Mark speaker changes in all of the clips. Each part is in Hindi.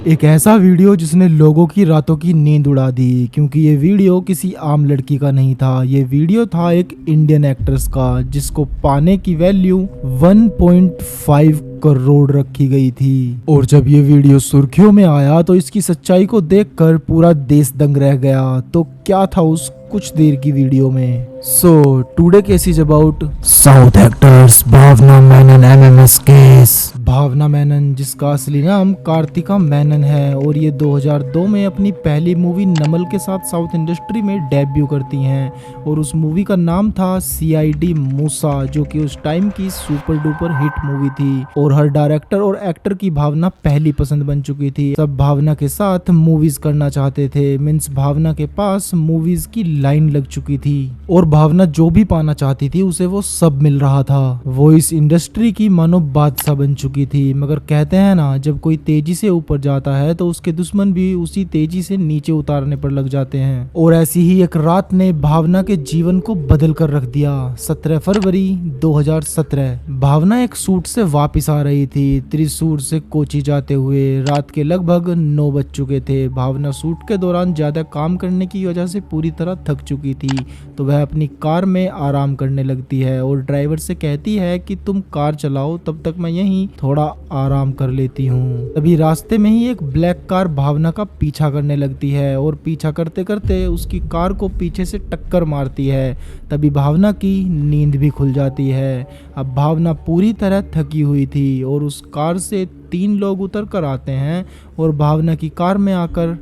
Speaker 1: एक ऐसा वीडियो जिसने लोगों की रातों की नींद उड़ा दी, क्योंकि ये वीडियो किसी आम लड़की का नहीं था। ये वीडियो था एक इंडियन एक्ट्रेस का, जिसको पाने की वैल्यू 1.5 करोड़ रखी गई थी। और जब ये वीडियो सुर्खियों में आया तो इसकी सच्चाई को देखकर पूरा देश दंग रह गया। तो क्या था उस कुछ देर की वीडियो में? So today case is about south actors Bhavana Menon MMS case. Bhavana Menon, जिसका असली नाम कार्तिका मेनन है, और ये 2002 में अपनी पहली मूवी नमल के साथ साउथ इंडस्ट्री में डेब्यू करती हैं। और उस मूवी का नाम था CID मूसा, जो कि उस टाइम की सुपर डुपर हिट मूवी थी। और हर डायरेक्टर और एक्टर की भावना पहली पसंद बन चुकी थी। सब भावना के साथ मूवीज करना चाहते थे। मीन्स भावना के पास मूवीज की लाइन लग चुकी थी, और भावना जो भी पाना चाहती थी उसे वो सब मिल रहा था। वो इस इंडस्ट्री की मानो बादशाह बन चुकी थी। मगर कहते हैं ना, जब कोई तेजी से ऊपर जाता है तो उसके दुश्मन भी उसी तेजी से नीचे उतारने पर लग जाते हैं। और ऐसी ही एक रात ने भावना के जीवन को बदल कर रख दिया। 17 फरवरी 2017 भावना एक शूट से वापस आ रही थी। त्रिशूर से कोची जाते हुए रात के लगभग 9 बज चुके थे। भावना शूट के दौरान ज्यादा काम करने की वजह से पूरी तरह थक चुकी थी, तो वह अपनी कार में आराम करने लगती है और ड्राइवर से कहती है कि तुम कार चलाओ, तब तक मैं यहीं थोड़ा आराम कर लेती हूँ। तभी रास्ते में ही एक ब्लैक कार भावना का पीछा करने लगती है, और पीछा करते करते उसकी कार को पीछे से टक्कर मारती है। तभी भावना की नींद भी खुल जाती है। अब भावना पूरी तरह थकी हुई थी, और उस कार से 3 लोग उतर कर आते हैं और भावना की कार में आकर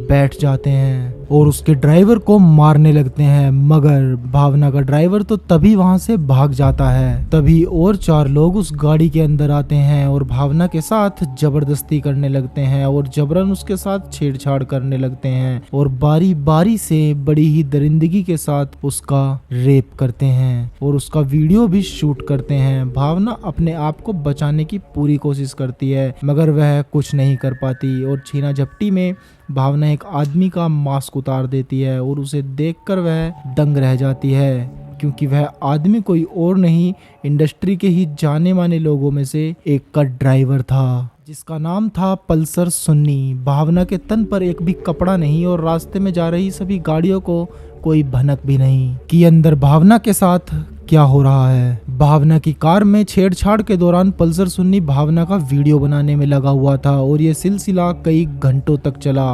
Speaker 1: बैठ जाते हैं और उसके ड्राइवर को मारने लगते हैं। मगर भावना का ड्राइवर तो तभी वहां से भाग जाता है। तभी और 4 लोग उस गाड़ी के अंदर आते हैं और भावना के साथ जबरदस्ती करने लगते हैं और जबरन उसके साथ छेड़छाड़ करने लगते हैं, और बारी बारी से बड़ी ही दरिंदगी के साथ उसका रेप करते हैं और उसका वीडियो भी शूट करते हैं। भावना अपने आप को बचाने की पूरी कोशिश करती है, मगर वह कुछ नहीं कर पाती, और छीना झपटी में भावना एक आदमी का मास्क उतार देती है, और उसे देखकर वह दंग रह जाती है, क्योंकि वह आदमी कोई और नहीं, इंडस्ट्री के ही जाने माने लोगों में से एक का ड्राइवर था, जिसका नाम था पल्सर सुन्नी। भावना के तन पर एक भी कपड़ा नहीं, और रास्ते में जा रही सभी गाड़ियों को कोई भनक भी नहीं कि अंदर भावना के साथ क्या हो रहा है। भावना की कार में छेड़छाड़ के दौरान पल्सर सुन्नी भावना का वीडियो बनाने में लगा हुआ था, और ये सिलसिला कई घंटों तक चला।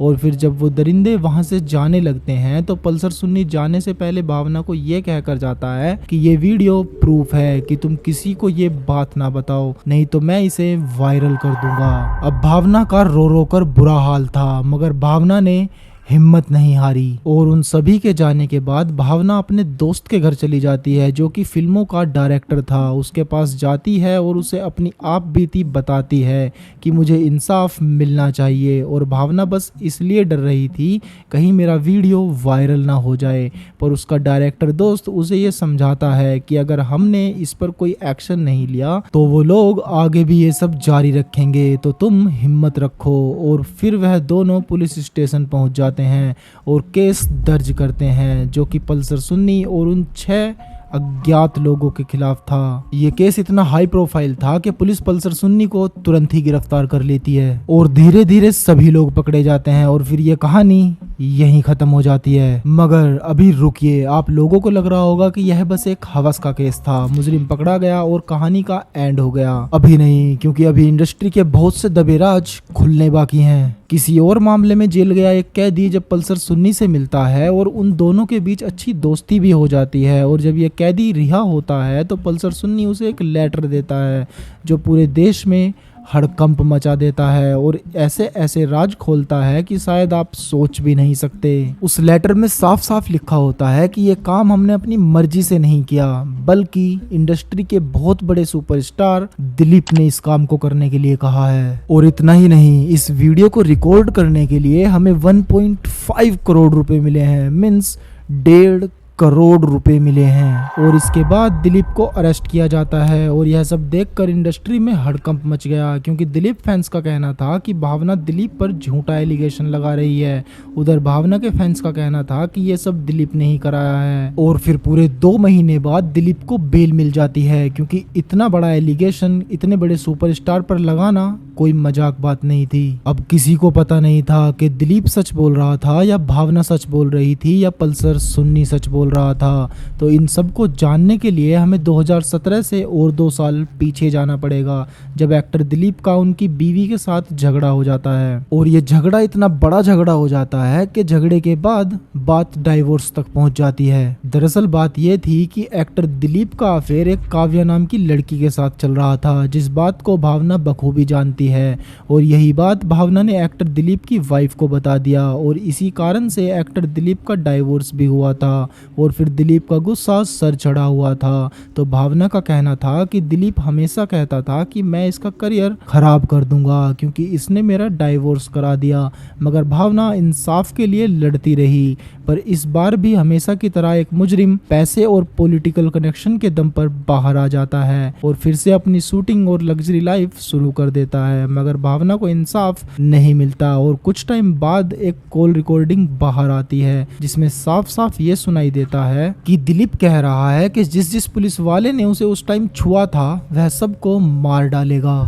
Speaker 1: और फिर जब वो दरिंदे वहां से जाने लगते हैं तो पल्सर सुन्नी जाने से पहले भावना को ये कहकर जाता है कि ये वीडियो प्रूफ है कि तुम किसी को ये बात ना बताओ, नहीं तो मैं इसे वायरल कर दूंगा। अब भावना का रो रो कर बुरा हाल था, मगर भावना ने हिम्मत नहीं हारी, और उन सभी के जाने के बाद भावना अपने दोस्त के घर चली जाती है, जो कि फिल्मों का डायरेक्टर था। उसके पास जाती है और उसे अपनी आप बीती बताती है कि मुझे इंसाफ मिलना चाहिए, और भावना बस इसलिए डर रही थी कहीं मेरा वीडियो वायरल ना हो जाए। पर उसका डायरेक्टर दोस्त उसे ये समझाता है कि अगर हमने इस पर कोई एक्शन नहीं लिया तो वो लोग आगे भी ये सब जारी रखेंगे, तो तुम हिम्मत रखो। और फिर वह दोनों पुलिस स्टेशन पहुंच जाते हैं और केस दर्ज करते हैं, जो कि पल्सर सुन्नी और उन 6 अज्ञात लोगों के खिलाफ था। ये केस इतना हाई प्रोफाइल था कि पुलिस पल्सर सुन्नी को तुरंत ही गिरफ्तार कर लेती है, और धीरे धीरे सभी लोग पकड़े जाते हैं, और फिर ये कहानी यहीं खत्म हो जाती है। मगर अभी रुकिए, आप लोगों को लग रहा होगा कि यह बस एक हवस का केस था, मुजरिम पकड़ा गया और कहानी का एंड हो गया। अभी नहीं, क्योंकि अभी इंडस्ट्री के बहुत से दबे राज खुलने बाकी हैं। किसी और मामले में जेल गया एक कैदी जब पल्सर सुन्नी से मिलता है, और उन दोनों के बीच अच्छी दोस्ती भी हो जाती है, और जब ये कैदी रिहा होता है तो पल्सर सुन्नी उसे एक लेटर देता है, जो पूरे देश में हड़कंप मचा देता है और ऐसे ऐसे राज खोलता है कि शायद आप सोच भी नहीं सकते। उस लेटर में साफ साफ लिखा होता है कि ये काम हमने अपनी मर्जी से नहीं किया, बल्कि इंडस्ट्री के बहुत बड़े सुपरस्टार दिलीप ने इस काम को करने के लिए कहा है। और इतना ही नहीं, इस वीडियो को रिकॉर्ड करने के लिए हमें 1.5 करोड़ रुपए मिले हैं, मीन्स 1.5 करोड़ रुपए मिले हैं। और इसके बाद दिलीप को अरेस्ट किया जाता है, और यह सब देखकर इंडस्ट्री में हड़कंप मच गया, क्योंकि दिलीप फैंस का कहना था कि भावना दिलीप पर झूठा एलिगेशन लगा रही है। उधर भावना के फैंस का कहना था कि ये सब दिलीप ने ही कराया है। और फिर पूरे 2 महीने बाद दिलीप को बेल मिल जाती है, क्योंकि इतना बड़ा एलिगेशन इतने बड़े सुपरस्टार पर लगाना कोई मजाक बात नहीं थी। अब किसी को पता नहीं था कि दिलीप सच बोल रहा था या भावना सच बोल रही थी या पल्सर सुन्नी सच बोल रहा था। तो इन सब को जानने के लिए हमें 2017 से और 2 साल पीछे जाना पड़ेगा, जब एक्टर दिलीप का उनकी बीवी के साथ झगड़ा हो जाता है। और ये झगड़ा इतना बड़ा झगड़ा हो जाता है कि झगड़े के बाद बात डाइवोर्स तक पहुंच जाती है। दरअसल बात यह थी कि एक्टर दिलीप का अफेयर एक काव्या नाम की लड़की के साथ चल रहा था, जिस बात को भावना बखूबी जानती है। और यही बात भावना ने एक्टर दिलीप की वाइफ को बता दिया और इसी कारण से एक्टर दिलीप का डाइवोर्स भी हुआ था। और फिर दिलीप का गुस्सा सर चढ़ा हुआ था। तो भावना का कहना था कि दिलीप हमेशा कहता था कि मैं इसका करियर खराब कर दूंगा क्योंकि इसने मेरा डाइवोर्स करा दिया, मगर भावना इंसाफ के लिए लड़ती रही। पर इस बार भी हमेशा की तरह एक मुजरिम पैसे और पॉलिटिकल कनेक्शन के दम पर बाहर आ जाता है और फिर से अपनी शूटिंग और लग्जरी लाइफ शुरू कर देता है। मगर भावना को इंसाफ नहीं मिलता और कुछ टाइम बाद एक कॉल रिकॉर्डिंग बाहर आती है जिसमें साफ साफ ये सुनाई देता है कि दिलीप कह रहा है कि जिस पुलिस वाले ने उसे उस टाइम छुआ था वह सबको मार डालेगा।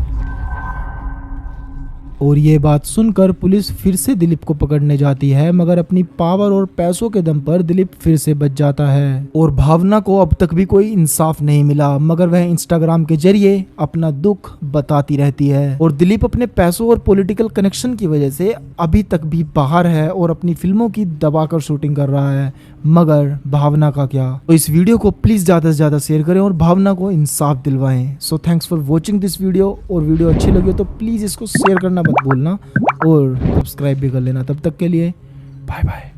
Speaker 1: और ये बात सुनकर पुलिस फिर से दिलीप को पकड़ने जाती है, मगर अपनी पावर और पैसों के दम पर दिलीप फिर से बच जाता है। और भावना को अब तक भी कोई इंसाफ नहीं मिला, मगर वह इंस्टाग्राम के जरिए अपना दुख बताती रहती है। और दिलीप अपने पैसों और पॉलिटिकल कनेक्शन की वजह से अभी तक भी बाहर है और अपनी फिल्मों की दबाकर शूटिंग कर रहा है। मगर भावना का क्या? तो इस वीडियो को प्लीज ज्यादा से ज्यादा शेयर करें और भावना को इंसाफ दिलवाएं। So thanks for watching this video. और वीडियो अच्छी लगी तो प्लीज इसको शेयर करना मत भूलना और सब्सक्राइब भी कर लेना। तब तक के लिए बाय बाय।